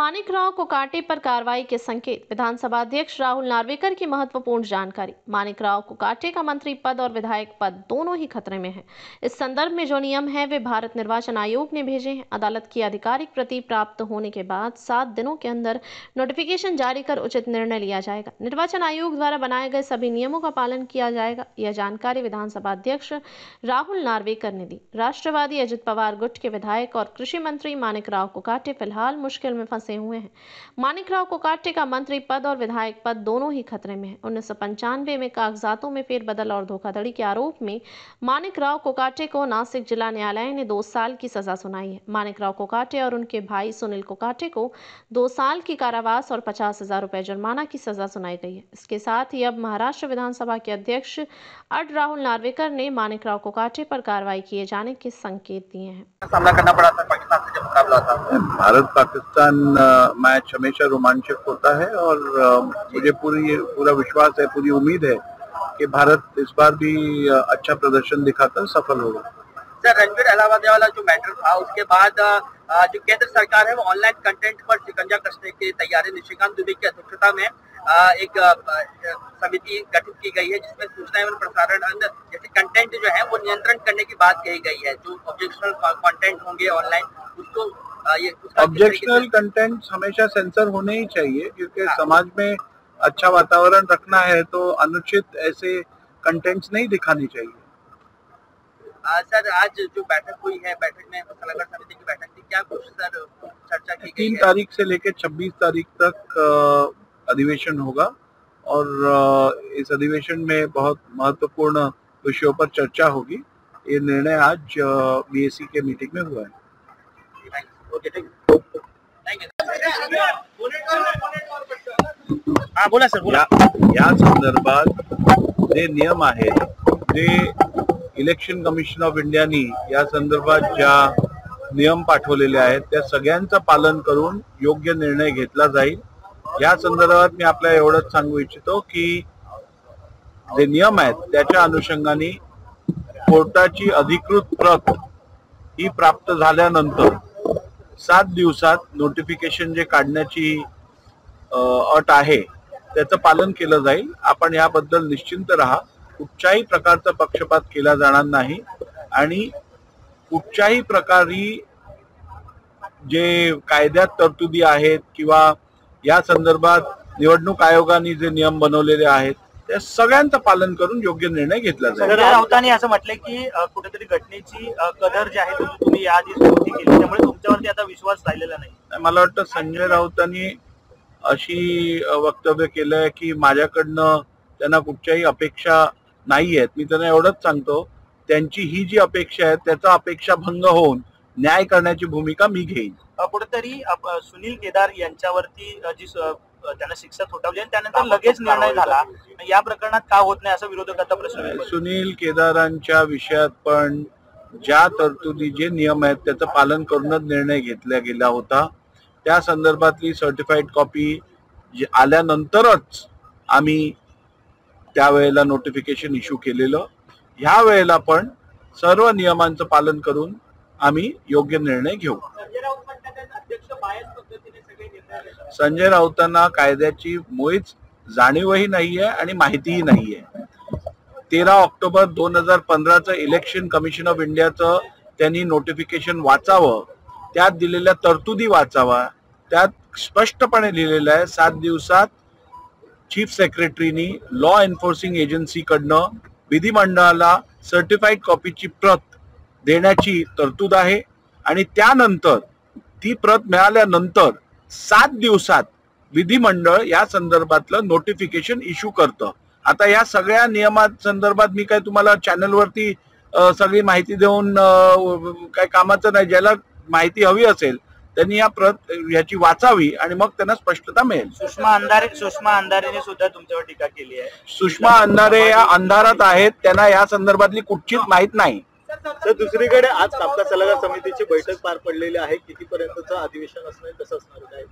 मानिकराव कोकाटे पर कार्रवाई के संकेत। विधानसभा अध्यक्ष राहुल नार्वेकर की महत्वपूर्ण जानकारी। मानिकराव कोकाटे का मंत्री पद और विधायक पद दोनों ही खतरे में है। इस संदर्भ में जो नियम है वे भारत निर्वाचन आयोग ने भेजे हैं। अदालत की आधिकारिक प्रति प्राप्त होने के बाद 7 दिनों के अंदर नोटिफिकेशन जारी कर उचित निर्णय लिया जाएगा। निर्वाचन आयोग द्वारा बनाए गए सभी नियमों का पालन किया जाएगा। यह जानकारी विधानसभा अध्यक्ष राहुल नार्वेकर ने दी। राष्ट्रवादी अजित पवार गुट के विधायक और कृषि मंत्री मानिकराव कोकाटे फिलहाल मुश्किल में फंसे हुए हैं। मानिकराव कोकाटे का मंत्री पद और विधायक पद दोनों ही खतरे में है। 1995 में कागजातों में फेरबदल और धोखाधड़ी के आरोप में मानिकराव कोकाटे को नासिक जिला न्यायालय ने 2 साल की सजा सुनाई है। मानिकराव कोकाटे और उनके भाई सुनील कोकाटे को 2 साल की कारावास और 50,000 रुपए जुर्माना की सजा सुनाई गई है। इसके साथ ही अब महाराष्ट्र विधानसभा के अध्यक्ष अड राहुल नार्वेकर ने मानिकराव कोकाटे पर कार्रवाई किए जाने के संकेत दिए हैं। सामना करना पड़ा था पाकिस्तान से जब मुकाबला था। भारत पाकिस्तान मैच हमेशा रोमांचक होता है और मुझे पूरा विश्वास है, पूरी उम्मीद है कि भारत इस बार भी अच्छा प्रदर्शन दिखाकर सफल होगा। सर, रणवीर अहलावालिया वाला जो मैटर था उसके बाद जो केंद्र सरकार है वो ऑनलाइन कंटेंट पर शिकंजा कसने की तैयारी निशिकांत दुबे की अध्यक्षता में एक समिति गठित की गई है, जिसमें सूचना एवं प्रसारण जैसे कंटेंट जो है वो नियंत्रण करने की बात कही गई है। जो ऑब्जेक्शनल कंटेंट होंगे ऑनलाइन उसको ऑब्जेक्शनल कंटेंट हमेशा सेंसर होने ही चाहिए, क्योंकि समाज में अच्छा वातावरण रखना है तो अनुचित ऐसे कंटेंट्स नहीं दिखानी चाहिए। सर, आज जो बैठक हुई है, बैठक में सलाहकार समिति की बैठक थी, क्या कुछ सर चर्चा की गई है? 3 तारीख से लेकर 26 तारीख तक अधिवेशन होगा और इस अधिवेशन में बहुत महत्वपूर्ण विषयों पर चर्चा होगी। ये निर्णय आज बीएसी के मीटिंग में हुआ है। बोला सर, बोला। या संदर्भात जे नियम आहेत ते इलेक्शन कमिशन ऑफ इंडियानी या संदर्भात ज्या नियम पाठवलेले आहेत त्या सगळ्यांचं पालन करून योग्य निर्णय घेतला जाईल। या संदर्भात मी आपल्याला एवढंच सांगू इच्छितो की जे नियम आहेत त्याच्या अनुषंगाने कोर्टाची अधिकृत प्रत ही प्राप्त झाल्यानंतर 7 दिवसात नोटिफिकेशन जे काढण्याची अट आहे त्याचं पालन केलं जाईल। आपण याबद्दल निश्चिंत राहा। कुठच्याही प्रकारचा पक्षपात केला जाणार नाही आणि कुठच्याही प्रकारे जे कायद्यात तरतुदी आहेत किंवा या संदर्भात निवडणूक आयोगाने जे नियम बनवलेले आहेत त्या सगळ्यांचं पालन करून योग्य निर्णय घेतला जाईल। संजय राऊतांनी असं म्हटलंय की कुठेतरी घटनेची कदर जी आहे तुम्ही याआधी स्फूर्ती केली, त्यामुळे तुमच्यावरती आता विश्वास राहिलेला नाही। मला वाटतं संजय राऊतांनी अशी वक्तव्य केलंय की माझ्याकडनं त्यांना कुठच्याही अपेक्षा नाही आहेत। मी त्यांना एवढंच सांगतो, त्यांची ही जी अपेक्षा आहे त्याचा अपेक्षा भंग होऊन न्याय करण्याची भूमिका मी घेईन। कुठेतरी सुनील केदार यांच्यावरती जी त्यांना शिक्षा थोपवली आणि त्यानंतर लगेच निर्णय झाला, या प्रकरणात का होत नाही असं विरोधकांचा प्रश्न आहे। सुनील केदारांच्या विषयात पण ज्या तरतुदी जे नियम आहेत त्याचं पालन करूनच निर्णय घेतला गेला होता। त्या संदर्भातली सर्टिफाईड कॉपी आल्यानंतरच आम्ही त्यावेळेला नोटिफिकेशन इश्यू केलेलं। ह्या वेळेला पण सर्व नियमांचं पालन करून आम्ही योग्य निर्णय घेऊ। संजय राऊतांना कायद्याची मुळीच जाणीवही नाहीये आणि माहितीही नाहीये। 13 ऑक्टोबर 2015चं इलेक्शन कमिशन ऑफ इंडियाचं त्यांनी नोटिफिकेशन वाचावं, त्यात दिलेल्या तरतुदी वाचावा। त्यात स्पष्टपणे लिहिलेलं आहे 7 दिवसात चीफ सेक्रेटरीनी लॉ एन्फोर्सिंग एजन्सी कडनं विधिमंडळाला सर्टिफाईड कॉपीची प्रत देण्याची तरतूद आहे आणि त्यानंतर ती प्रत मिळाल्यानंतर 7 दिवसात विधिमंडळ या संदर्भातलं नोटिफिकेशन इश्यू करतं। आता या सगळ्या नियमात संदर्भात मी काय तुम्हाला चॅनलवरती सगळी माहिती देऊन काय कामाचं नाही। ज्याला माहिती हवी असेल त्यांनी या प्रत याची वाचावी आणि मग त्यांना स्पष्टता मिळेल। सुषमा अंधारेने सुद्धा तुमच्यावर टीका केली आहे। सुषमा अंधारे या अंधारात आहेत, त्यांना या संदर्भातली कुठचीच माहित नाही। तर दुसरीकडे आज कामकाज सल्लागार समितीची बैठक पार पडलेली आहे, कितीपर्यंतचं अधिवेशन असणार, कसं असणार आहे?